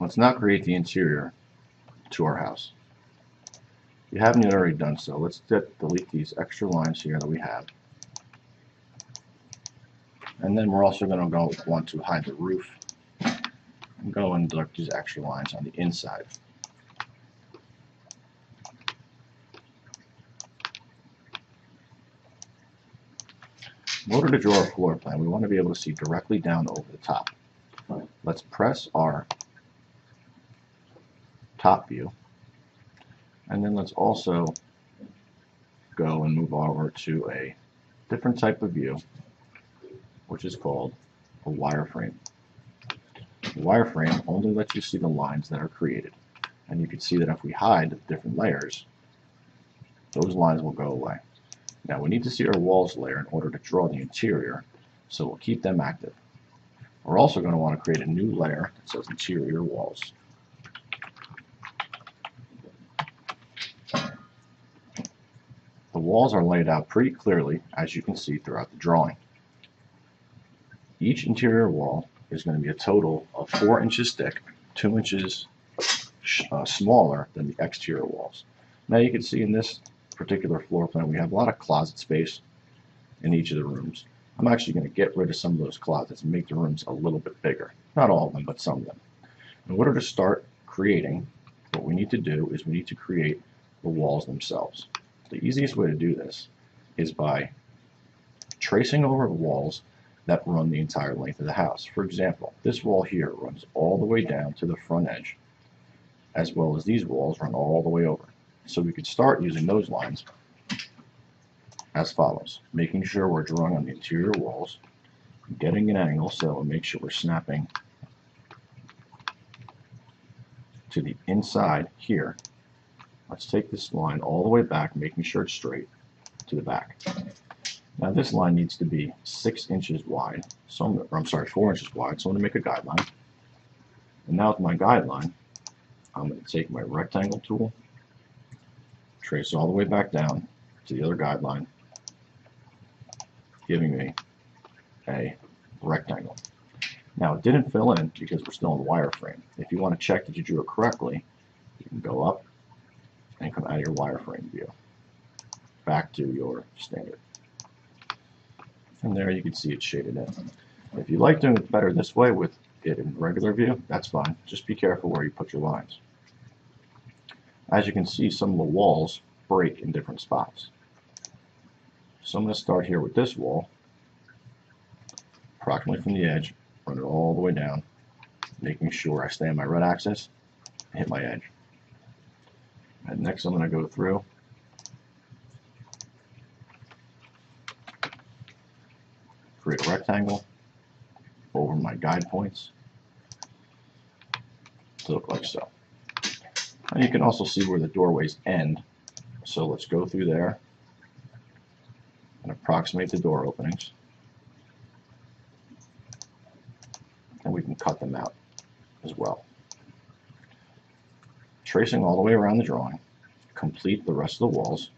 Let's now create the interior to our house. If you haven't yet already done so, let's delete these extra lines here that we have. And then we're also going to want to hide the roof and go and delete these extra lines on the inside. In order to draw a floor plan, we want to be able to see directly down over the top. Let's press our top view, and then let's also go and move over to a different type of view, which is called a wireframe. The wireframe only lets you see the lines that are created, and you can see that if we hide different layers, those lines will go away. Now we need to see our walls layer in order to draw the interior, so we'll keep them active. We're also going to want to create a new layer that says interior walls. The walls are laid out pretty clearly, as you can see throughout the drawing. Each interior wall is going to be a total of 4 inches thick, 2 inches smaller than the exterior walls. Now you can see in this particular floor plan we have a lot of closet space in each of the rooms. I'm actually going to get rid of some of those closets and make the rooms a little bit bigger. Not all of them, but some of them. In order to start creating, what we need to do is we need to create the walls themselves. The easiest way to do this is by tracing over walls that run the entire length of the house. For example, this wall here runs all the way down to the front edge, as well as these walls run all the way over. So we could start using those lines as follows, making sure we're drawing on the interior walls, getting an angle so we'll make sure we're snapping to the inside here. Let's take this line all the way back, making sure it's straight to the back. Now this line needs to be 6 inches wide, so I'm sorry, 4 inches wide, so I'm going to make a guideline. And now with my guideline, I'm going to take my rectangle tool, trace all the way back down to the other guideline, giving me a rectangle. Now it didn't fill in because we're still in the wireframe. If you want to check that you drew it correctly, you can go up and come out of your wireframe view, back to your standard. And there you can see it shaded in. If you like doing it better this way with it in regular view, that's fine. Just be careful where you put your lines. As you can see, some of the walls break in different spots. So I'm going to start here with this wall, approximately from the edge, run it all the way down, making sure I stay on my red axis and hit my edge. And next I'm going to go through create a rectangle over my guide points to look like so. And you can also see where the doorways end, so let's go through there and approximate the door openings, and we can cut them out as well. Tracing all the way around the drawing, complete the rest of the walls,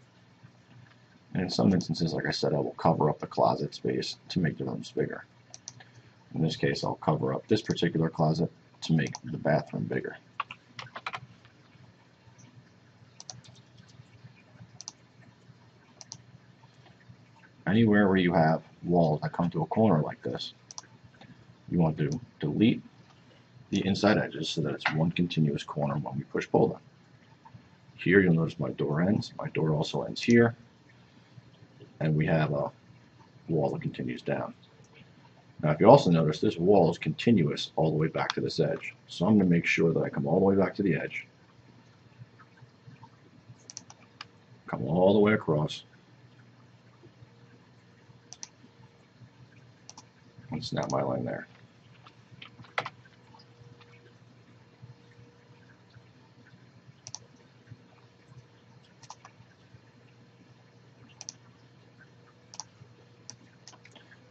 and in some instances, like I said, I will cover up the closet space to make the rooms bigger. In this case, I'll cover up this particular closet to make the bathroom bigger. Anywhere where you have walls that come to a corner like this, you want to delete the inside edges so that it's one continuous corner when we push pull them. Here you'll notice my door ends. My door also ends here. And we have a wall that continues down. Now if you also notice, this wall is continuous all the way back to this edge. So I'm going to make sure that I come all the way back to the edge, come all the way across, and snap my line there.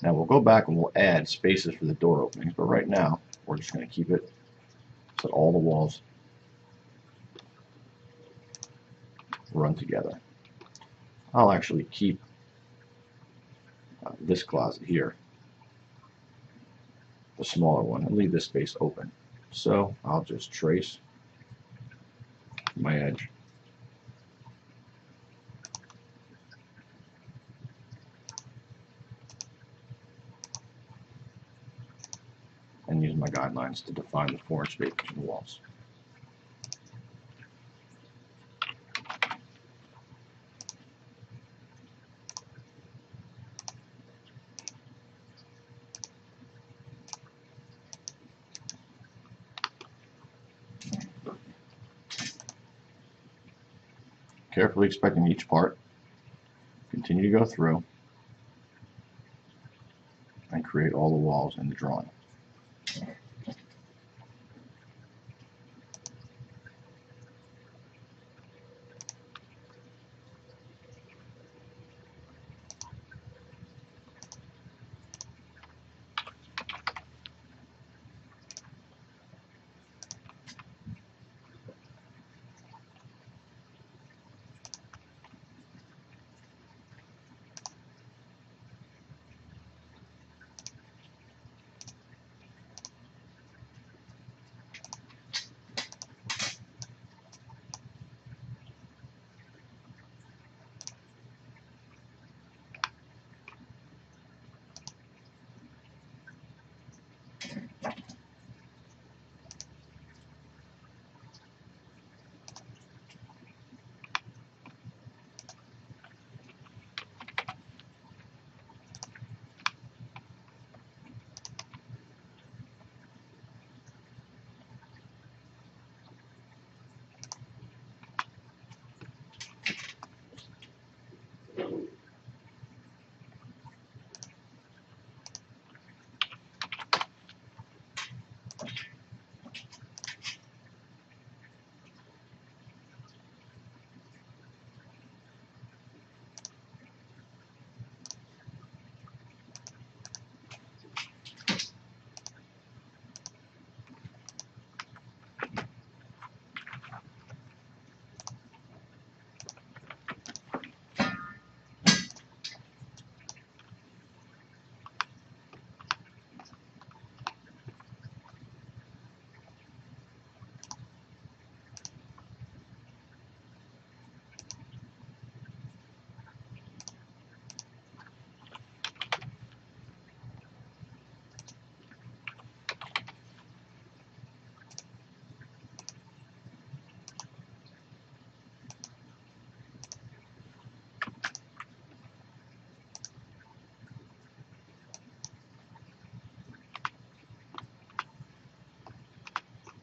Now we'll go back and we'll add spaces for the door openings, but right now we're just going to keep it so all the walls run together. I'll actually keep this closet here, the smaller one, and leave this space open. So I'll just trace my edge. And use my guidelines to define the 4-inch space between the walls. Carefully inspecting each part, continue to go through and create all the walls in the drawing.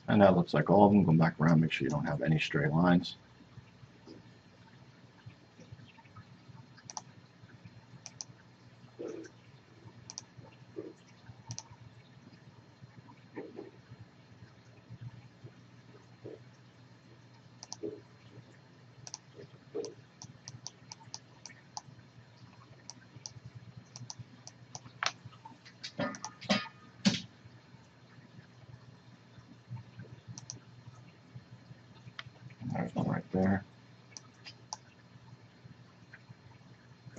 And that looks like all of them. Go back around, make sure you don't have any stray lines. There's one right there.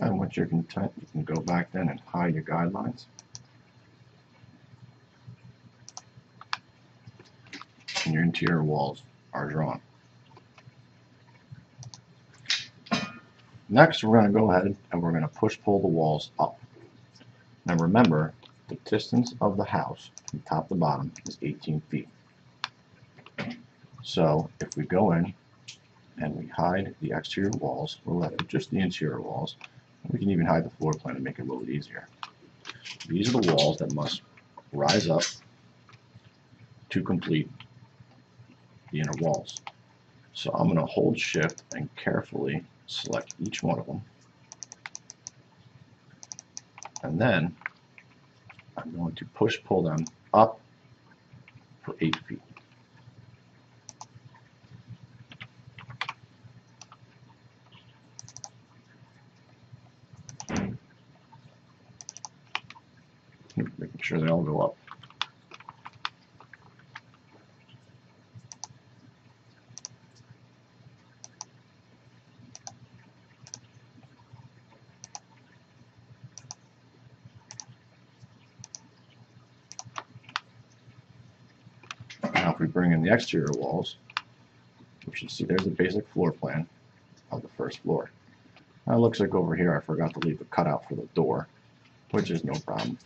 And once you're content, you can go back then and hide your guidelines. And your interior walls are drawn. Next, we're going to go ahead and we're going to push pull the walls up. Now remember, the distance of the house from top to bottom is 18 feet. So if we go in and we hide the exterior walls, we're left with just the interior walls. We can even hide the floor plan and make it a little bit easier. These are the walls that must rise up to complete the inner walls. So I'm going to hold shift and carefully select each one of them. And then I'm going to push pull them up for 8 feet. Making sure they all go up. if we bring in the exterior walls, we should see there's the basic floor plan of the first floor. Now it looks like over here I forgot to leave a cutout for the door, which is no problem.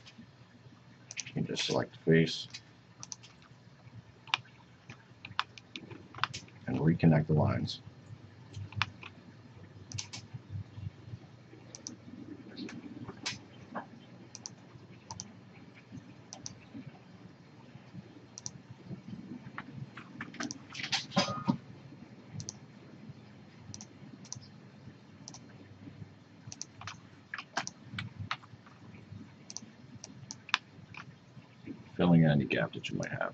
You can just select the face and reconnect the lines. Filling in any gap that you might have.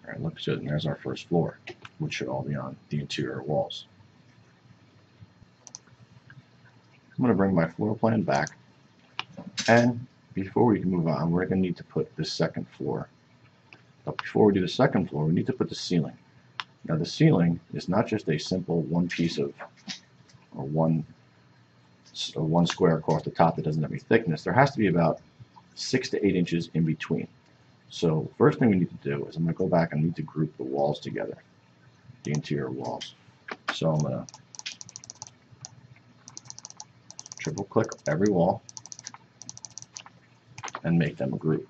Alright, looks good, and there's our first floor, which should all be on the interior walls. I'm going to bring my floor plan back, and before we can move on, we're going to need to put the second floor. But before we do the second floor, we need to put the ceiling. Now the ceiling is not just a simple one piece of, or one square across the top that doesn't have any thickness. There has to be about 6 to 8 inches in between. So first thing we need to do is I'm going to go back and need to group the walls together, the interior walls. So I'm going to triple click every wall and make them a group.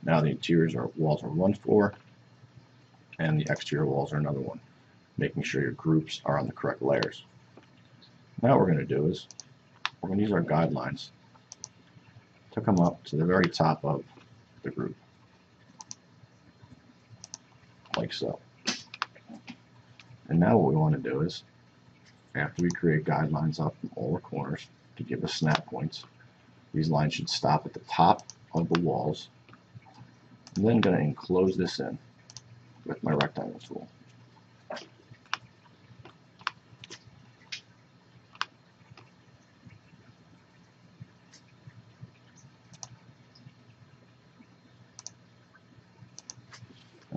Now the interior walls are one floor and the exterior walls are another one, making sure your groups are on the correct layers. Now what we're going to do is we're going to use our guidelines to come up to the very top of the group, like so. And now what we want to do is, after we create guidelines up from all the corners to give us snap points, these lines should stop at the top of the walls. I'm then going to enclose this in with my rectangle tool.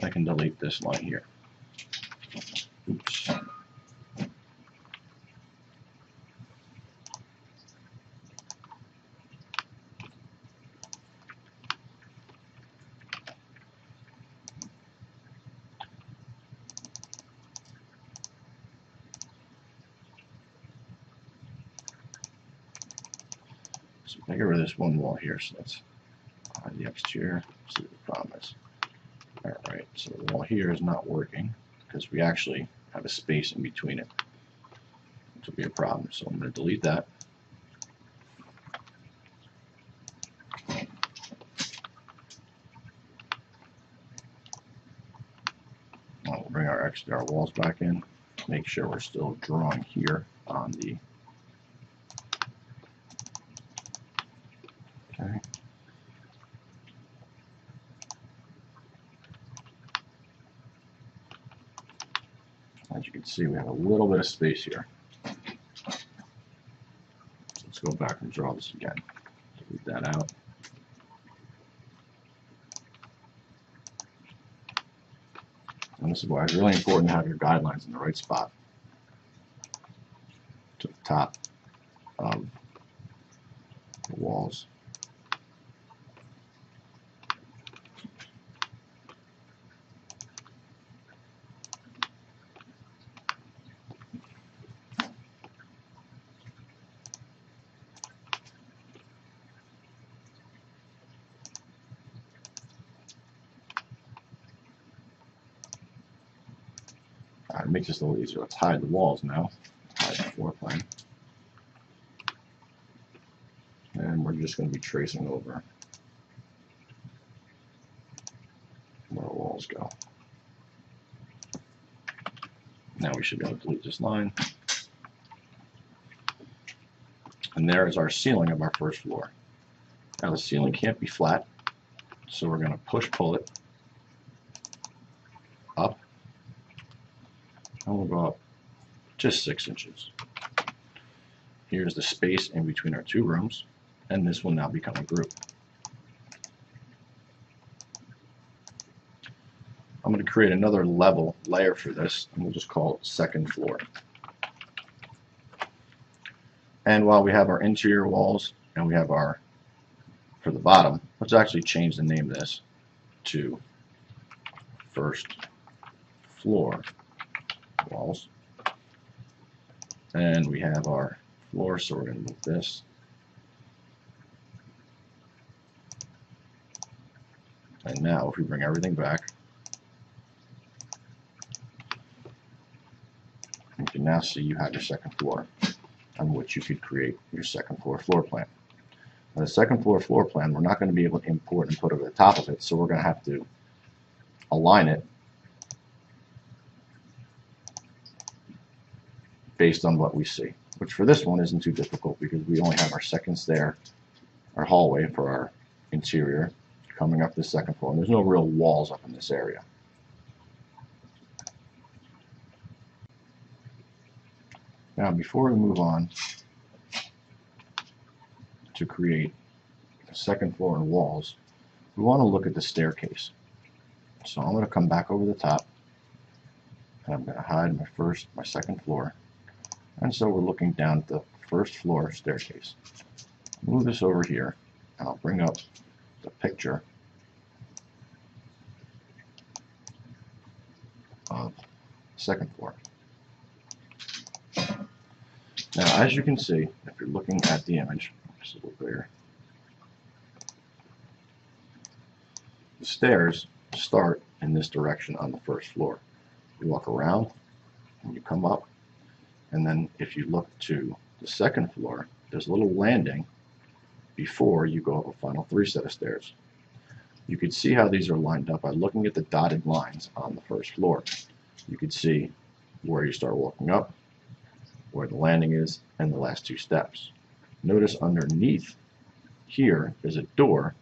I can delete this line here. Oops. So I get rid of this one wall here, so that's the exterior. Let's see what the problem is. Alright, so the wall here is not working because we actually have a space in between it, which will be a problem. So I'm going to delete that. We'll bring our walls back in. Make sure we're still drawing here on the. Okay. As you can see, we have a little bit of space here. Let's go back and draw this again. Delete that out. And this is why it's really important to have your guidelines in the right spot, to the top of the walls. It makes this a little easier. Let's hide the walls now. Hide the floor plan. And we're just going to be tracing over where the walls go. Now we should be able to delete this line. And there is our ceiling of our first floor. Now the ceiling can't be flat, so we're going to push-pull it up. and we'll go up just 6 inches. Here's the space in between our two rooms, and this will now become a group. I'm going to create another level layer for this, and we'll just call it second floor. And while we have our interior walls and we have our, for the bottom, let's actually change the name of this to first floor walls. And we have our floor, so we're going to move this. And now if we bring everything back, you can now see you have your second floor on which you could create your second floor floor plan. Now the second floor floor plan, we're not going to be able to import and put over the top of it, so we're going to have to align it based on what we see, which for this one isn't too difficult because we only have our second stair, our hallway for our interior coming up the second floor, and there's no real walls up in this area. Now before we move on to create the second floor and walls, we want to look at the staircase. So I'm going to come back over the top and I'm going to hide my second floor, and so we're looking down at the first floor staircase. Move this over here and I'll bring up the picture of second floor. Now, as you can see, if you're looking at the image, just a little bigger, the stairs start in this direction on the first floor. You walk around and you come up, and then if you look to the second floor, there's a little landing before you go up a final 3 set of stairs. You can see how these are lined up by looking at the dotted lines on the first floor. You can see where you start walking up, where the landing is, and the last 2 steps. Notice underneath here is a door,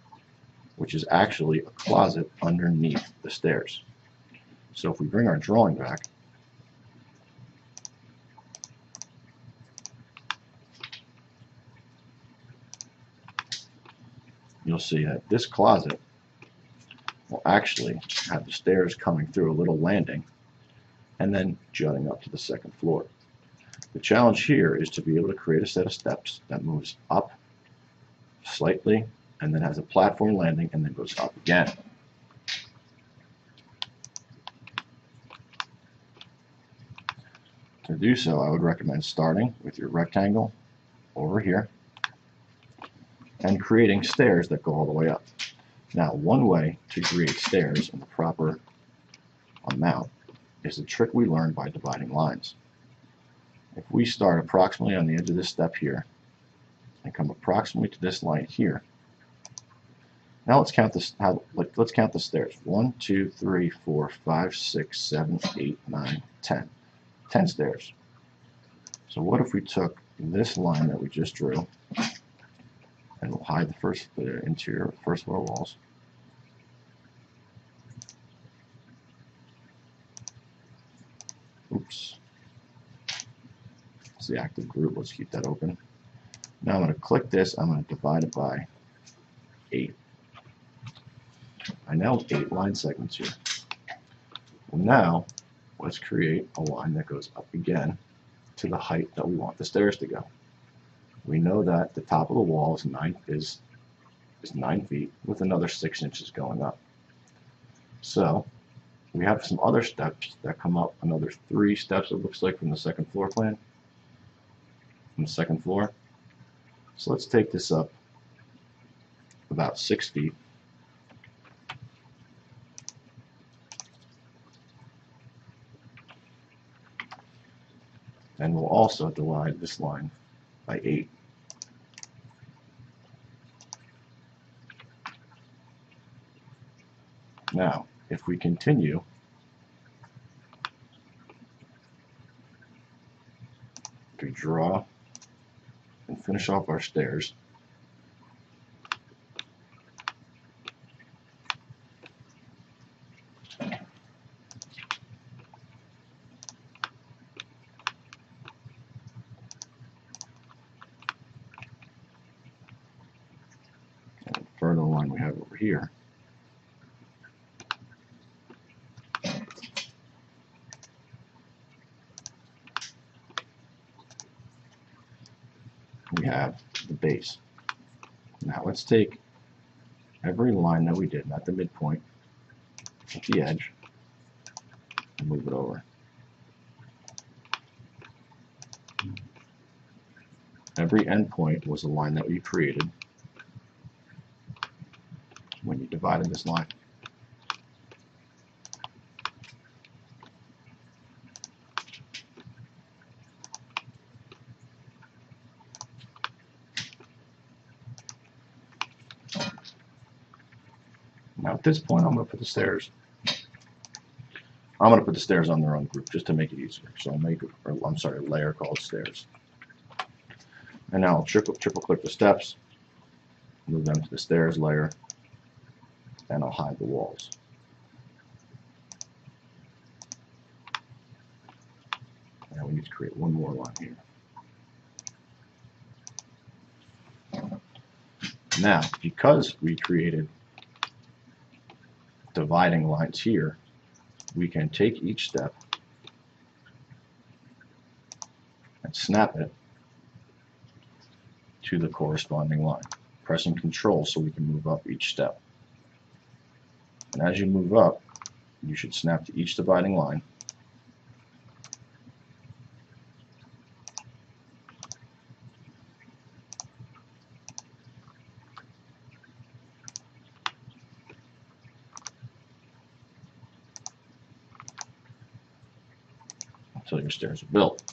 which is actually a closet underneath the stairs. So if we bring our drawing back, you'll see that this closet will actually have the stairs coming through a little landing and then jutting up to the second floor. The challenge here is to be able to create a set of steps that moves up slightly and then has a platform landing and then goes up again. To do so, I would recommend starting with your rectangle over here and creating stairs that go all the way up. Now, one way to create stairs in the proper amount is the trick we learned by dividing lines. If we start approximately on the edge of this step here and come approximately to this line here, now let's count this. Let's count the stairs. 1, 2, 3, 4, 5, 6, 7, 8, 9, 10. 10 stairs. So what if we took this line that we just drew and we'll hide the interior first floor walls. Oops. It's the active group. Let's keep that open. Now I'm going to click this. I'm going to divide it by 8. I now have 8 line segments here. Well, now let's create a line that goes up again to the height that we want the stairs to go. We know that the top of the wall is 9 feet with another 6 inches going up. So we have some other steps that come up, another 3 steps it looks like from the second floor plan, from the second floor. So let's take this up about 6 feet. And we'll also divide this line by 8. Now, if we continue to draw and finish off our stairs, here, we have the base. Now let's take every line that we did, not the midpoint, at the edge, and move it over. Every endpoint was a line that we created when you divided this line. Now at this point, I'm going to put the stairs. I'm going to put the stairs on their own group just to make it easier. So I'll make, a layer called stairs. And now I'll triple click the steps, move them to the stairs layer, and I'll hide the walls. Now we need to create one more line here. Now, because we created dividing lines here, we can take each step and snap it to the corresponding line, pressing Control so we can move up each step. And as you move up, you should snap to each dividing line. Until your stairs are built.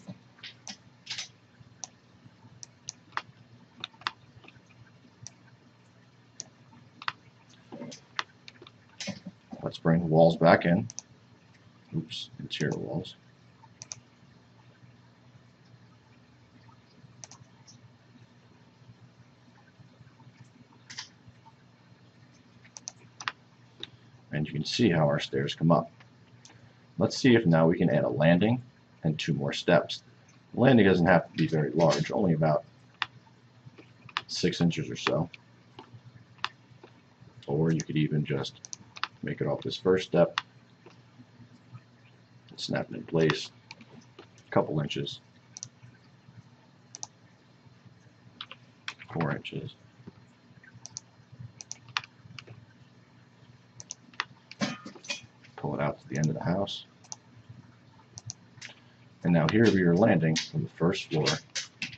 Let's bring the walls back in. Oops, interior walls. And you can see how our stairs come up. Let's see if now we can add a landing and 2 more steps. The landing doesn't have to be very large, only about 6 inches or so. Or you could even just make it off this first step, snap it in place, a couple inches, 4 inches, pull it out to the end of the house, and now here we are landing from the first floor,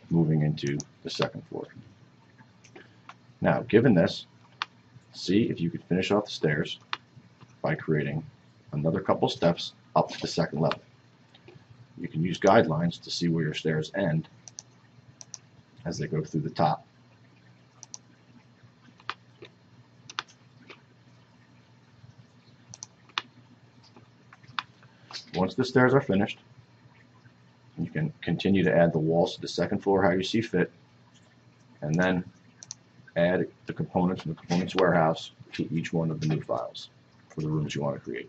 moving into the second floor. Now, given this, see if you could finish off the stairs by creating another couple steps up to the second level. You can use guidelines to see where your stairs end as they go through the top. Once the stairs are finished, you can continue to add the walls to the second floor how you see fit, and then add the components from the components warehouse to each one of the new files for the rooms you want to create.